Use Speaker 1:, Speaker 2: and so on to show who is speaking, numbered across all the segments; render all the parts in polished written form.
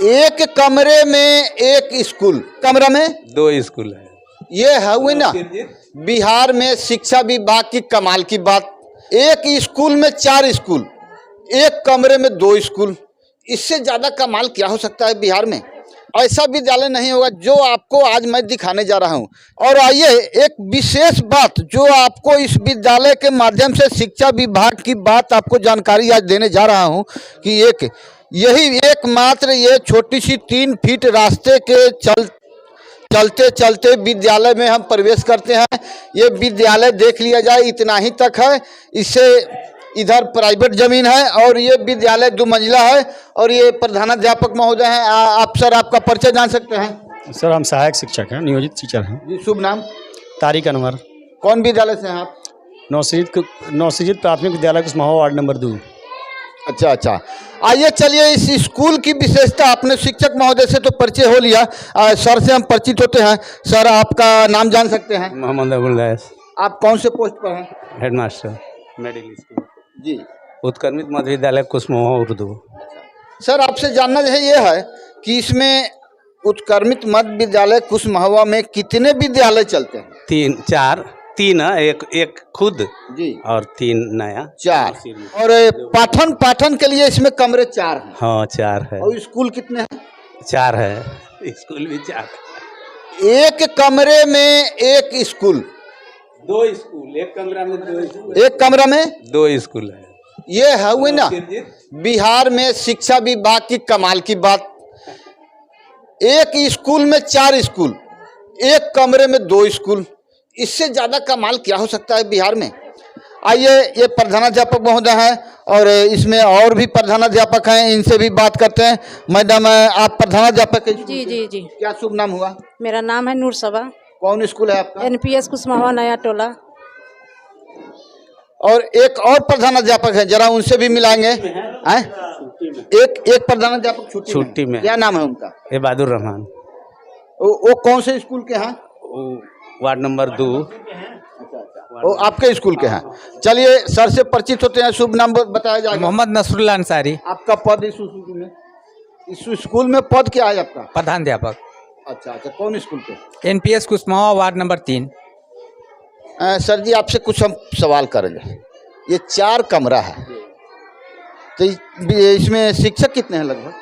Speaker 1: एक कमरे में एक स्कूल, कमरा में
Speaker 2: दो स्कूल है।
Speaker 1: ये है हुई ना बिहार में शिक्षा विभाग की कमाल की बात। एक स्कूल में 4 स्कूल, एक कमरे में 2 स्कूल। इससे ज्यादा कमाल क्या हो सकता है बिहार में? ऐसा विद्यालय नहीं होगा जो आपको आज मैं दिखाने जा रहा हूं। और आइए एक विशेष बात जो आपको इस विद्यालय के माध्यम से शिक्षा विभाग की बात आपको जानकारी आज देने जा रहा हूं कि यही एकमात्र ये छोटी सी 3 फीट रास्ते के चलते चलते विद्यालय में हम प्रवेश करते हैं। ये विद्यालय देख लिया जाए इतना ही तक है। इससे इधर प्राइवेट जमीन है और ये विद्यालय 2 मंजिला है। और ये प्रधानाध्यापक महोदय हैं। आप सर आपका परिचय जान सकते हैं?
Speaker 3: सर हम सहायक शिक्षक हैं, नियोजित टीचर हैं।
Speaker 1: जी, शुभ नाम?
Speaker 3: तारिक अनवर।
Speaker 1: कौन विद्यालय से हैं आप?
Speaker 3: नौसरीद प्राथमिक विद्यालय कुसमावा वार्ड नंबर 2।
Speaker 1: अच्छा। आइए चलिए इस स्कूल की विशेषता, अपने शिक्षक महोदय से तो परिचय हो लिया, सर से हम परिचित होते हैं। सर आपका नाम जान सकते हैं?
Speaker 2: मोहम्मद अबुल रईस।
Speaker 1: आप कौन से पोस्ट पर हैं?
Speaker 2: हेडमास्टर मिडिल स्कूल
Speaker 1: जी,
Speaker 2: उत्क्रमित मध्य विद्यालय कुसमावा उर्दू।
Speaker 1: सर आपसे जानना ये है कि इसमें उत्क्रमित मध्य विद्यालय कुसमावा में कितने विद्यालय चलते हैं?
Speaker 2: 3 है, एक खुद
Speaker 1: जी
Speaker 2: और 3 नया
Speaker 1: 4। और पाठन के लिए इसमें कमरे 4 हैं।
Speaker 2: हाँ 4 है।
Speaker 1: और स्कूल कितने हैं?
Speaker 2: 4 है, स्कूल भी 4 है।
Speaker 1: एक कमरे में एक स्कूल,
Speaker 2: 2 स्कूल, एक कमरा में 2 स्कूल,
Speaker 1: एक कमरा में
Speaker 2: 2 स्कूल है।
Speaker 1: ये है हुई ना बिहार में शिक्षा विभाग की कमाल की बात। एक स्कूल में 4 स्कूल, एक कमरे में 2 स्कूल। इससे ज्यादा कमाल क्या हो सकता है बिहार में? आइए ये प्रधानाध्यापक महोदय हैं और इसमें और भी प्रधानाध्यापक हैं, इनसे भी बात करते हैं। मैडम आप प्रधानाध्यापक हैं?
Speaker 4: जी।
Speaker 1: क्या शुभ नाम हुआ?
Speaker 4: मेरा नाम है नूर सबा। कौन
Speaker 1: स्कूल है आपका?
Speaker 4: NPS कुसमावा नया टोला।
Speaker 1: और एक और प्रधानाध्यापक है, जरा उनसे भी मिलाएंगे। एक प्रधानाध्यापक छुट्टी में। क्या नाम है उनका?
Speaker 2: इबादुर रहमान।
Speaker 1: वो कौन से स्कूल के हैं?
Speaker 2: Ward number 2।
Speaker 1: वो आपके स्कूल के हैं। चलिए सर से परिचित होते हैं। शुभ नाम बताया जाएगा?
Speaker 5: मोहम्मद नसरुल्लाह अंसारी।
Speaker 1: आपका पद इस स्कूल में? इस स्कूल में पद क्या है आपका?
Speaker 5: प्रधानाध्यापक।
Speaker 1: अच्छा, कौन स्कूल पे?
Speaker 5: NPS Kusmawa ward number 3।
Speaker 1: Sir ji आपसे कुछ हम सवाल करेंगे। ये 4 कमरा है तो इसमें शिक्षक कितने हैं? लगभग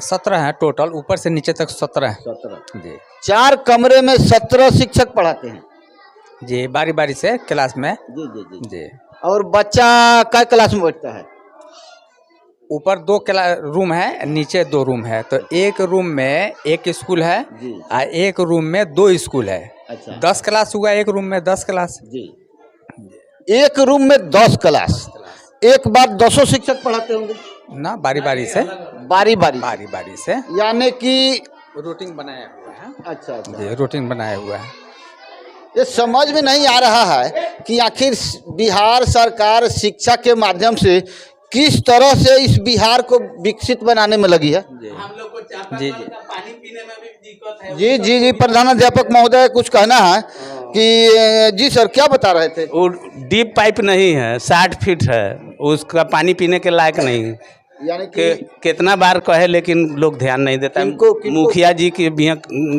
Speaker 5: 17 हैं टोटल, ऊपर से नीचे तक 17 हैं।
Speaker 1: 17
Speaker 5: जी।
Speaker 1: 4 कमरे में 17 शिक्षक पढ़ाते हैं
Speaker 5: जी, बारी बारी से क्लास में।
Speaker 1: जी। और बच्चा क्या क्लास में बैठता है?
Speaker 5: ऊपर 2 रूम है, नीचे 2 रूम है। तो एक रूम में एक स्कूल है और एक रूम में 2 स्कूल है।
Speaker 1: अच्छा।
Speaker 5: 10 क्लास हुआ एक रूम में, 10 क्लास।
Speaker 1: जी, एक रूम में 10 क्लास। एक बार 200 शिक्षक पढ़ाते होंगे
Speaker 5: ना? बारी बारी से
Speaker 1: यानी कि
Speaker 5: रूटीन बनाया हुआ है।
Speaker 1: अच्छा
Speaker 5: जी, रूटीन बनाया हुआ है।
Speaker 1: ये समझ में नहीं आ रहा है कि आखिर बिहार सरकार शिक्षा के माध्यम से किस तरह से इस बिहार को विकसित बनाने में लगी है।
Speaker 2: हम लोग को
Speaker 5: जी
Speaker 2: पानी पीने में भी दिक्कत है।
Speaker 1: जी प्रधानाध्यापक महोदय कुछ कहना है कि जी सर क्या बता रहे थे?
Speaker 2: वो डीप पाइप नहीं है, 60 फीट है, उसका पानी पीने के लायक नहीं।
Speaker 1: यानी कि
Speaker 2: कितना बार कहे लेकिन लोग ध्यान नहीं देता। मुखिया जी के भी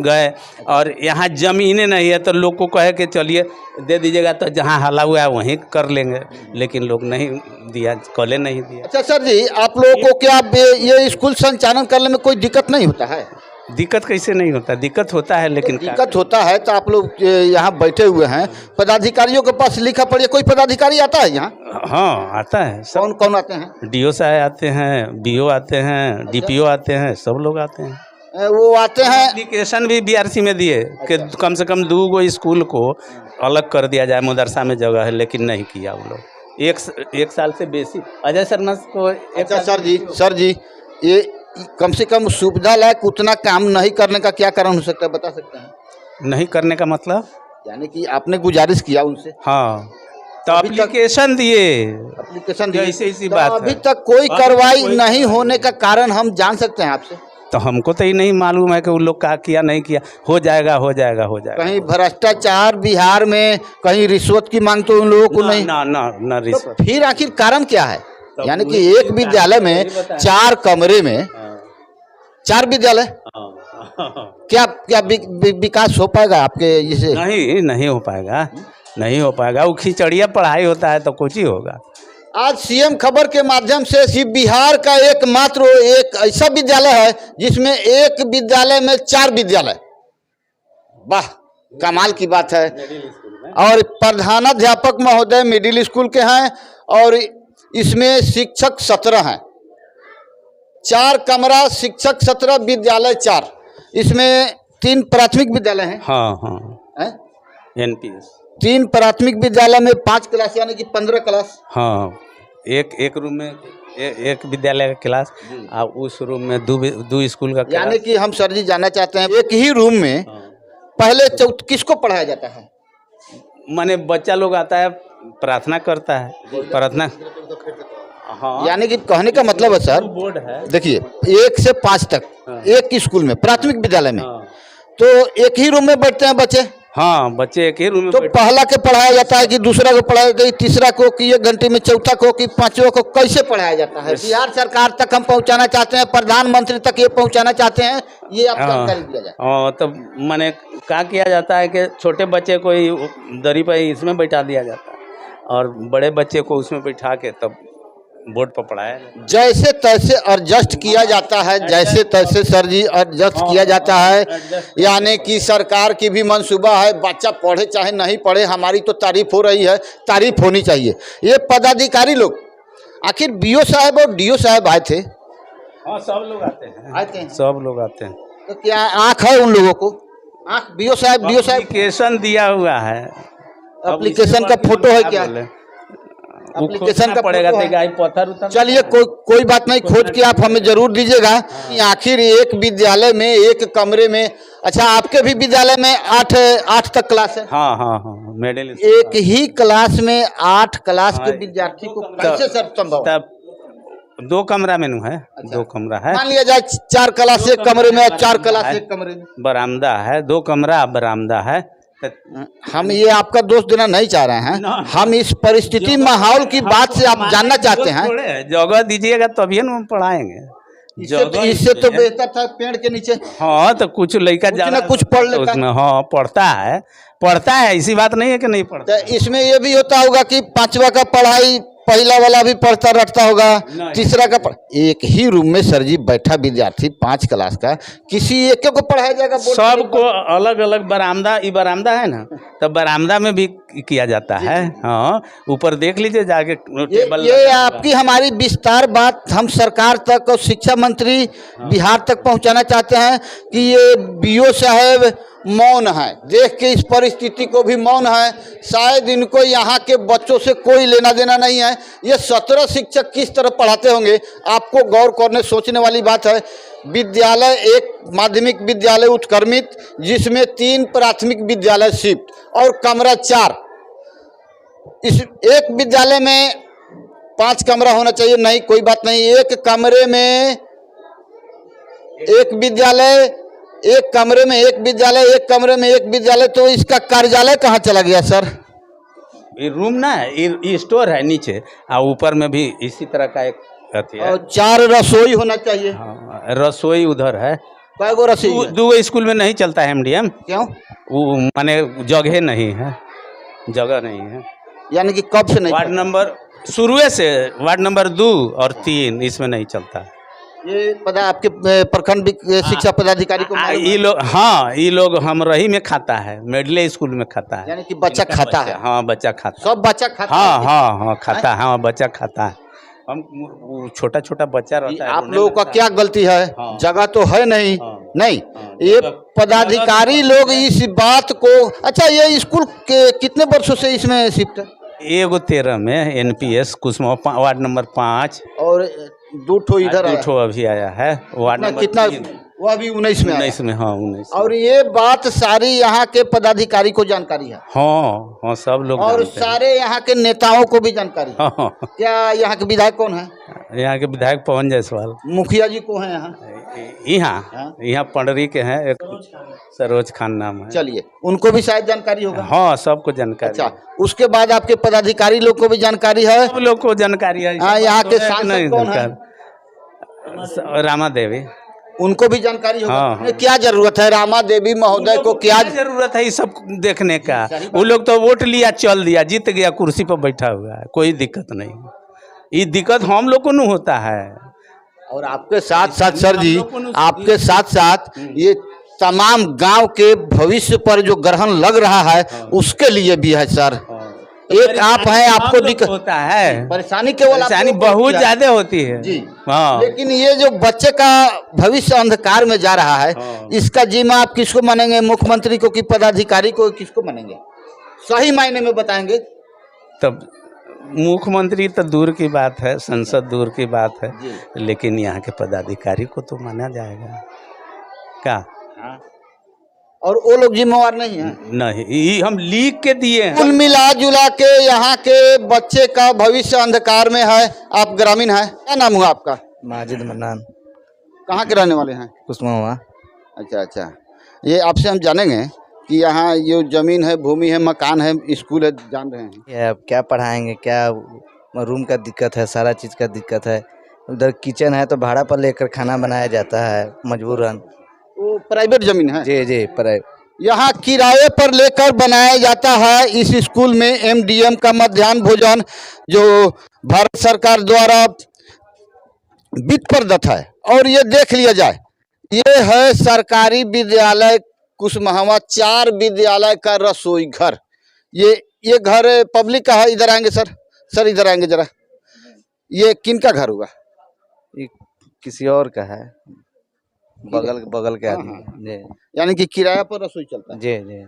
Speaker 2: गए और यहाँ जमीनें नहीं है तो लोग को कहे कि चलिए दे दीजिएगा, तो जहाँ हला हुआ है वहीं कर लेंगे, लेकिन लोग नहीं दिया, कॉलेज नहीं दिया।
Speaker 1: अच्छा सर जी, आप लोगों को क्या ये स्कूल संचालन करने में कोई दिक्कत नहीं होता है?
Speaker 2: दिक्कत कैसे नहीं होता, दिक्कत होता है, लेकिन
Speaker 1: दिक्कत होता है तो आप लोग यहाँ बैठे हुए हैं, पदाधिकारियों के पास लिखा पड़े। कोई पदाधिकारी आता है यहाँ?
Speaker 2: हाँ आता है।
Speaker 1: कौन आते हैं?
Speaker 2: DO साहब आते हैं, BO आते हैं, DPO आते हैं, सब लोग आते हैं।
Speaker 1: वो आते हैं।
Speaker 2: एप्लीकेशन भी BRC में दिए कि कम से कम 2 स्कूल को अलग कर दिया जाए, मदरसा में जगह है, लेकिन नहीं किया वो लोग। एक साल से बेसी अजय शर्मा को।
Speaker 1: अच्छा सर जी ये कम से कम सुविधा लायक उतना काम नहीं करने का क्या कारण हो सकता है, बता सकते हैं?
Speaker 2: नहीं करने का मतलब
Speaker 1: यानी कि आपने गुजारिश किया उनसे?
Speaker 2: हाँ, तो एप्लीकेशन दिए, ऐसी बात।
Speaker 1: अभी तक कोई कार्रवाई नहीं होने का कारण हम जान सकते हैं आपसे?
Speaker 2: तो हमको तो ये नहीं मालूम है कि उन लोग का किया नहीं किया। हो जाएगा।
Speaker 1: कहीं भ्रष्टाचार बिहार में, कहीं रिश्वत की मांग तो उन लोगों को नहीं?
Speaker 2: ना रिश्वत।
Speaker 1: तो फिर आखिर कारण क्या है? यानी कि एक विद्यालय में 4 कमरे में 4 विद्यालय, क्या क्या विकास हो पाएगा आपके इसे?
Speaker 2: नहीं हो पाएगा, नहीं हो पाएगा। वो खिचड़िया पढ़ाई होता है तो कुछ ही होगा।
Speaker 1: आज सीएम खबर के माध्यम से सिर्फ बिहार का एकमात्र एक ऐसा विद्यालय है जिसमें एक विद्यालय में 4 विद्यालय। वाह, कमाल की बात है। और प्रधानाध्यापक महोदय मिडिल स्कूल के हैं और इसमें शिक्षक 17 हैं। 4 कमरा, शिक्षक 17, विद्यालय 4। इसमें 3 प्राथमिक विद्यालय हैं।
Speaker 2: हाँ NPS
Speaker 1: 3 प्राथमिक विद्यालय में 5 क्लास यानी कि 15 क्लास।
Speaker 2: हाँ, एक रूम में एक विद्यालय का क्लास और उस रूम में दो स्कूल का क्लास।
Speaker 1: यानी कि हम सर जी जानना चाहते हैं, एक ही रूम में पहले किसको पढ़ाया जाता है?
Speaker 2: माने बच्चा लोग आता है, प्रार्थना करता है, प्रार्थना। हाँ,
Speaker 1: यानी कि कहने का मतलब है सर,
Speaker 2: बोर्ड है,
Speaker 1: देखिए 1 से 5 तक एक स्कूल में, प्राथमिक विद्यालय में, तो एक ही रूम में बैठते हैं बच्चे।
Speaker 2: हाँ, बच्चे एक ही रूम में
Speaker 1: तो पहला के पढ़ाया जाता है कि दूसरा को पढ़ाया जाता है, तीसरा को कि 1 घंटे में, चौथा को कि 5वां को, कैसे पढ़ाया जाता है? बिहार सरकार तक हम पहुंचाना चाहते हैं, प्रधानमंत्री तक ये पहुंचाना चाहते हैं, ये आप जानकारी दिया जाए।
Speaker 2: तो मैंने क्या किया जाता है कि छोटे बच्चे को ही दरी पर इसमें बैठा दिया जाता है और बड़े बच्चे को उसमें बैठा के तब बोर्ड पर पढ़ाया जाता है।
Speaker 1: जैसे तैसे एडजस्ट किया जाता है, जैसे तैसे सर जी एडजस्ट किया जाता है। यानी कि सरकार की भी मंसूबा है, बच्चा पढ़े चाहे नहीं पढ़े, हमारी तो तारीफ हो रही है, तारीफ होनी चाहिए। ये पदाधिकारी लोग, आखिर बीओ साहब और डीओ साहब आए थे?
Speaker 2: हाँ, सब लोग आते हैं, सब लोग आते हैं।
Speaker 1: तो क्या आँख है उन लोगों को? आँख बीओ साहब
Speaker 2: एप्लीकेशन दिया हुआ है।
Speaker 1: एप्लीकेशन का फोटो है क्या? एप्लीकेशन का पड़ेगा,
Speaker 2: पत्थर।
Speaker 1: चलिए कोई बात नहीं, खोज के आप हमें जरूर दीजिएगा। आखिर एक विद्यालय में, एक कमरे में, अच्छा आपके भी विद्यालय में 8 तक क्लास है?
Speaker 2: हाँ, मिडिल
Speaker 1: एक ही क्लास में 8 क्लास के विद्यार्थी को कैसे सर संभव?
Speaker 2: तब 2 कमरा में है। अच्छा। 2 कमरा है,
Speaker 1: मान लिया जाए 4 क्लास एक कमरे में, 4 क्लास एक कमरे में,
Speaker 2: बरामदा है, 2 कमरा बरामदा है।
Speaker 1: हम ये आपका दोष देना नहीं चाह रहे हैं, हम इस परिस्थिति माहौल की बात से आप जानना चाहते हैं।
Speaker 2: जगह दीजिएगा तभी हम पढ़ाएंगे।
Speaker 1: इससे तो बेहतर था पेड़ के नीचे।
Speaker 2: हाँ, तो कुछ लड़का
Speaker 1: ज्यादा कुछ पढ़ लेता
Speaker 2: उसमें। हाँ, पढ़ता है, ऐसी बात नहीं है कि नहीं पढ़ता।
Speaker 1: तो इसमें ये भी होता होगा कि 5वां का पढ़ाई पहला वाला भी पढ़ता रटता होगा, तीसरा का एक ही रूम में सर जी बैठा विद्यार्थी 5 क्लास का, किसी एक को पढ़ाया जाएगा?
Speaker 2: सबको अलग अलग बरामदा, ये बरामदा है ना, तो बरामदा में भी किया जाता है। हाँ, ऊपर देख लीजिए जाके टेबल।
Speaker 1: ये आपकी हमारी विस्तार बात हम सरकार तक और शिक्षा मंत्री बिहार तक पहुंचाना चाहते हैं कि ये बीओ साहब मौन है, देख के इस परिस्थिति को भी मौन है। शायद इनको यहाँ के बच्चों से कोई लेना देना नहीं है। ये 17 शिक्षक किस तरह पढ़ाते होंगे, आपको गौर करने सोचने वाली बात है। विद्यालय एक माध्यमिक विद्यालय उत्क्रमित, जिसमें 3 प्राथमिक विद्यालय शिफ्ट और कमरा 4। इस एक विद्यालय में 5 कमरा होना चाहिए, नहीं कोई बात नहीं, एक कमरे में एक विद्यालय, एक कमरे में एक विद्यालय, एक कमरे में एक विद्यालय। तो इसका कार्यालय कहाँ चला गया सर?
Speaker 2: ये रूम ना, ये स्टोर है नीचे और ऊपर में भी इसी तरह का एक है।
Speaker 1: और 4 रसोई होना चाहिए।
Speaker 2: हाँ, रसोई उधर है।
Speaker 1: कई गो रसोई?
Speaker 2: 2 स्कूल में नहीं चलता है MDM।
Speaker 1: क्यों?
Speaker 2: वो माने जगह नहीं है, जगह नहीं है।
Speaker 1: यानी कि कब से नहीं?
Speaker 2: वार्ड नंबर शुरू से वार्ड नंबर 2 और 3 इसमें नहीं चलता।
Speaker 1: ये पता आपके प्रखंड शिक्षा पदाधिकारी को?
Speaker 2: ये लोग हम रही में खाता है, मिडिल स्कूल में खाता है।
Speaker 1: यानी कि बच्चा खाता है?
Speaker 2: हाँ, बच्चा खाता,
Speaker 1: सब बच्चा खाता
Speaker 2: है।
Speaker 1: है?
Speaker 2: हाँ, खाता है। हाँ, बच्चा खाता है। हम छोटा बच्चा रहता है।
Speaker 1: आप लोगों का क्या गलती है?
Speaker 2: हाँ।
Speaker 1: जगह तो है नहीं।
Speaker 2: हाँ।
Speaker 1: नहीं,
Speaker 2: हाँ।
Speaker 1: ये पदाधिकारी लोग इस बात को, अच्छा ये स्कूल के कितने वर्षों से इसमें शिफ्ट है?
Speaker 2: 13 में NPS कुसुमा वार्ड नंबर 5
Speaker 1: और 2 ठो इधर
Speaker 2: 2 ठो अभी आया है। वार्ड नंबर
Speaker 1: कितना? वो अभी 19 में।
Speaker 2: 19 में। हाँ, 19।
Speaker 1: और ये बात सारी यहाँ के पदाधिकारी को जानकारी है?
Speaker 2: हाँ, सब लोग
Speaker 1: और सारे यहाँ के नेताओं को भी जानकारी है?
Speaker 2: हाँ।
Speaker 1: क्या यहाँ के विधायक कौन है?
Speaker 2: यहाँ के विधायक पवन जायसवाल।
Speaker 1: मुखिया जी को है यहाँ?
Speaker 2: यहाँ पंडरी के हैं, एक सरोज खान नाम है।
Speaker 1: चलिए, उनको भी शायद जानकारी होगा।
Speaker 2: हाँ, सबको जानकारी
Speaker 1: अच्छा, उसके बाद आपके पदाधिकारी लोग को भी जानकारी है।
Speaker 2: सब लोग को जानकारी है।
Speaker 1: हाँ, यहाँ के
Speaker 2: तो है कि
Speaker 1: सांसद
Speaker 2: नहीं
Speaker 1: कौन है?
Speaker 2: जानकारी? रामा देवी।
Speaker 1: उनको भी जानकारी होगा।
Speaker 2: हाँ, हाँ।
Speaker 1: क्या जरूरत है रामा देवी महोदय को, क्या
Speaker 2: जरूरत है ये सब देखने का? वो लोग तो वोट लिया, चल दिया, जीत गया, कुर्सी पर बैठा हुआ है, कोई दिक्कत नहीं। ये दिक्कत हम लोग को नहीं होता है।
Speaker 1: और आपके साथ साथ सर जी, आपके साथ साथ ये तमाम गांव के भविष्य पर जो ग्रहण लग रहा है उसके लिए भी है सर। एक आप हैं, आपको दिक्कत
Speaker 2: होता है,
Speaker 1: परेशानी केवल
Speaker 2: परेशानी बहुत ज्यादा होती है
Speaker 1: जी।
Speaker 2: हाँ,
Speaker 1: लेकिन ये जो बच्चे का भविष्य अंधकार में जा रहा है, इसका जिम्मा आप किसको मानेंगे? मुख्यमंत्री को कि पदाधिकारी को, किसको मानेंगे? सही मायने में बताएंगे।
Speaker 2: तब मुख्यमंत्री तो दूर की बात है, संसद दूर की बात है, लेकिन यहाँ के पदाधिकारी को तो माना जाएगा क्या?
Speaker 1: और वो लोग जिम्मेवार नहीं है?
Speaker 2: नहीं, ये हम लिख के दिए हैं।
Speaker 1: कुल मिला जुला के यहाँ के बच्चे का भविष्य अंधकार में है। आप ग्रामीण हैं, क्या नाम हुआ आपका?
Speaker 5: माजिद मन्नान,
Speaker 1: कहाँ के रहने वाले हैं?
Speaker 5: कुसमावा।
Speaker 1: अच्छा अच्छा, ये आपसे हम जानेंगे कि यहाँ ये जमीन है, भूमि है, मकान है, स्कूल है, जान रहे हैं।
Speaker 5: ये अब क्या पढ़ाएंगे, क्या रूम का दिक्कत है, सारा चीज़ का दिक्कत है। उधर किचन है तो भाड़ा पर लेकर खाना बनाया जाता है मजबूरन।
Speaker 1: वो प्राइवेट जमीन है?
Speaker 5: जी जी, पर
Speaker 1: यहाँ किराए पर लेकर बनाया जाता है। इस स्कूल में एमडीएम का मध्याह्न भोजन जो भारत सरकार द्वारा वित्त प्रदत्त है। और ये देख लिया जाए, ये है सरकारी विद्यालय कुसमावा 4 विद्यालय का रसोई घर। ये घर पब्लिक का है। इधर आएंगे सर, सर इधर आएंगे जरा। ये किन का घर हुआ?
Speaker 5: ये किसी और का है, बगल के आदमी। जी,
Speaker 1: यानी कि किराया पर रसोई चलता है।
Speaker 5: जी जी।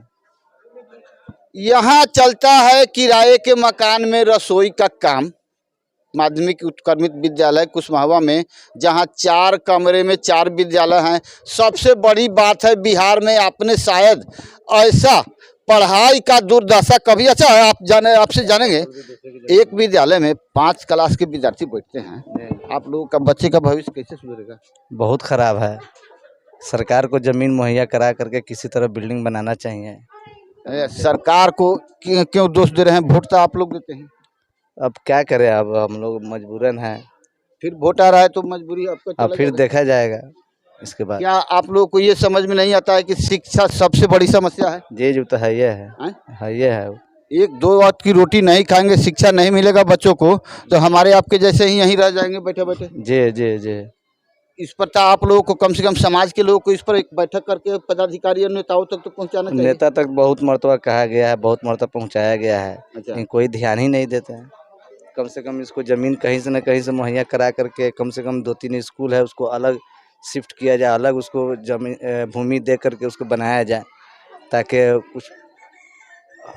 Speaker 1: यहाँ चलता है किराए के मकान में रसोई का काम। माध्यमिक उत्क्रमित विद्यालय कुसमावा में, जहाँ 4 कमरे में 4 विद्यालय हैं। सबसे बड़ी बात है, बिहार में आपने शायद ऐसा पढ़ाई का दुर्दशा कभी, अच्छा आपसे जानेंगे, एक विद्यालय में 5 क्लास के विद्यार्थी बैठते हैं। आप लोगों का बच्चे का भविष्य कैसे सुधरेगा?
Speaker 5: बहुत खराब है। सरकार को जमीन मुहैया करा करके किसी तरह बिल्डिंग बनाना चाहिए।
Speaker 1: सरकार को क्यों दोष दे रहे हैं? वोट तो आप लोग देते हैं।
Speaker 5: अब क्या करें, अब हम लोग मजबूरन हैं।
Speaker 1: फिर वोट आ रहा है तो मजबूरी आपका
Speaker 5: अब
Speaker 1: चला
Speaker 5: फिर
Speaker 1: जाएगा।
Speaker 5: देखा जाएगा इसके बाद।
Speaker 1: क्या आप लोगों को ये समझ में नहीं आता है कि शिक्षा सबसे बड़ी समस्या है?
Speaker 5: जी जो तो है, ये है।
Speaker 1: 1-2 वक्त की रोटी नहीं खाएंगे, शिक्षा नहीं मिलेगा बच्चों को, तो हमारे आपके जैसे ही यहीं रह जाएंगे बैठे बैठे।
Speaker 5: जी जी जी।
Speaker 1: इस पर तो आप लोगों को, कम से कम समाज के लोगों को इस पर एक बैठक करके पदाधिकारी और नेताओं तक तो पहुंचाना चाहिए।
Speaker 5: नेता तक बहुत मरतबा कहा गया है, बहुत मरतबा पहुंचाया गया है, लेकिन कोई ध्यान ही नहीं देते हैं। कम से कम इसको ज़मीन कहीं से न कहीं से मुहैया करा करके, कम से कम 2-3 स्कूल है उसको अलग शिफ्ट किया जाए, अलग उसको जमीन भूमि दे करके उसको बनाया जाए, ताकि कुछ।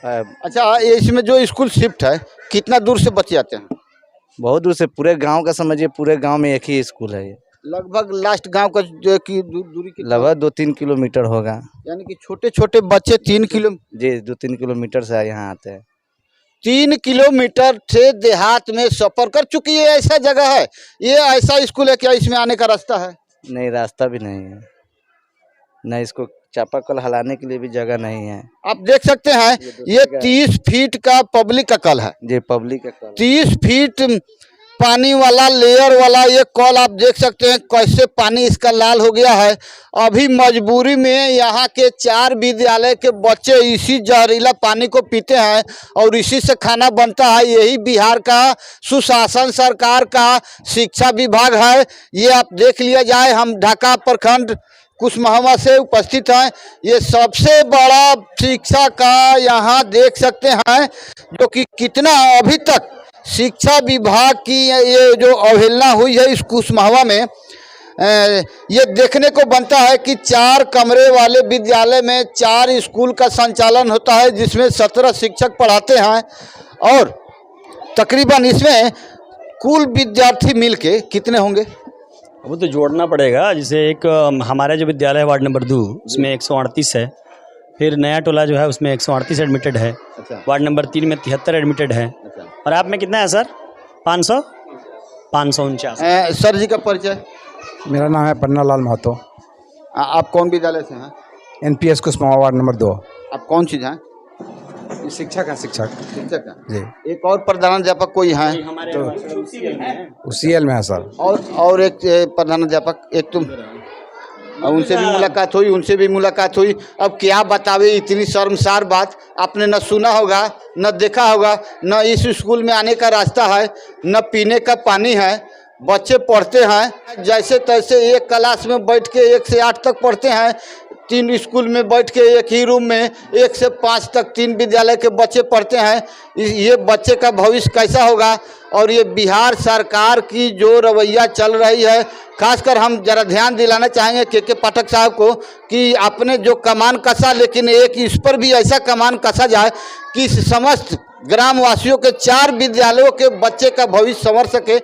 Speaker 1: अच्छा, इसमें जो स्कूल शिफ्ट है, कितना दूर से बच्चे आते हैं?
Speaker 5: बहुत दूर से, पूरे गांव का समझिए, पूरे गांव में एक ही स्कूल है। ये
Speaker 1: लगभग लास्ट गांव का जो की दूरी की
Speaker 5: लगभग 2-3 किलोमीटर होगा।
Speaker 1: यानी कि छोटे छोटे बच्चे 3 किलो
Speaker 5: जी 2-3 किलोमीटर से यहाँ आते हैं।
Speaker 1: 3 किलोमीटर से देहात में सफर कर चुकी है। ऐसा जगह है, ये ऐसा स्कूल है क्या? इसमें आने का रास्ता है?
Speaker 5: नहीं, रास्ता भी नहीं है, न इसको चापाकल हलाने के लिए भी जगह नहीं है।
Speaker 1: आप देख सकते हैं, ये 30 फीट का पब्लिक का कल है।
Speaker 5: जी, पब्लिक का कल।
Speaker 1: 30 फीट पानी वाला, लेयर वाला ये कल। आप देख सकते हैं कैसे पानी इसका लाल हो गया है। अभी मजबूरी में यहाँ के 4 विद्यालय के बच्चे इसी जहरीला पानी को पीते हैं और इसी से खाना बनता है। यही बिहार का सुशासन, सरकार का शिक्षा विभाग है। ये आप देख लिया जाए। हम ढाका प्रखंड कुसमावा से उपस्थित हैं। ये सबसे बड़ा शिक्षा का यहाँ देख सकते हैं, जो कि कितना अभी तक शिक्षा विभाग की ये जो अवहेलना हुई है इस कुसमावा में, ये देखने को बनता है कि 4 कमरे वाले विद्यालय में 4 स्कूल का संचालन होता है, जिसमें 17 शिक्षक पढ़ाते हैं। और तकरीबन इसमें कुल विद्यार्थी मिलके कितने होंगे?
Speaker 3: वो तो जोड़ना पड़ेगा। जैसे एक हमारा जो विद्यालय है वार्ड नंबर 2, उसमें 138 है। फिर नया टोला जो है उसमें 138 एडमिटेड है।
Speaker 1: अच्छा।
Speaker 3: वार्ड नंबर 3 में 73 एडमिटेड है।
Speaker 1: अच्छा।
Speaker 3: और आप में कितना है सर? 549।
Speaker 1: सर जी का परिचय?
Speaker 6: मेरा नाम है पन्ना लाल महतो।
Speaker 1: आप कौन विद्यालय से हैं?
Speaker 6: NPS Kushmawa ward number 2।
Speaker 1: आप कौन चीज हैं?
Speaker 6: शिक्षक है, शिक्षक
Speaker 1: शिक्षक हैं।
Speaker 6: जी।
Speaker 1: एक और प्रधानाध्यापक कोई हैं?
Speaker 6: UCL में है सर।
Speaker 1: और एक प्रधानाध्यापक, एक तुम, उनसे भी मुलाकात हुई। अब क्या बतावे, इतनी शर्मसार बात आपने न सुना होगा न देखा होगा। न इस स्कूल में आने का रास्ता है, न पीने का पानी है। बच्चे पढ़ते हैं जैसे तैसे, एक क्लास में बैठ के 1 से 8 तक पढ़ते हैं। 3 स्कूल में बैठ के एक ही रूम में 1 से 5 तक 3 विद्यालय के बच्चे पढ़ते हैं। ये बच्चे का भविष्य कैसा होगा? और ये बिहार सरकार की जो रवैया चल रही है, खासकर हम जरा ध्यान दिलाना चाहेंगे के पाठक साहब को कि आपने जो कमान कसा, लेकिन एक इस पर भी ऐसा कमान कसा जाए कि समस्त ग्रामवासियों के 4 विद्यालयों के बच्चे का भविष्य संवर सके।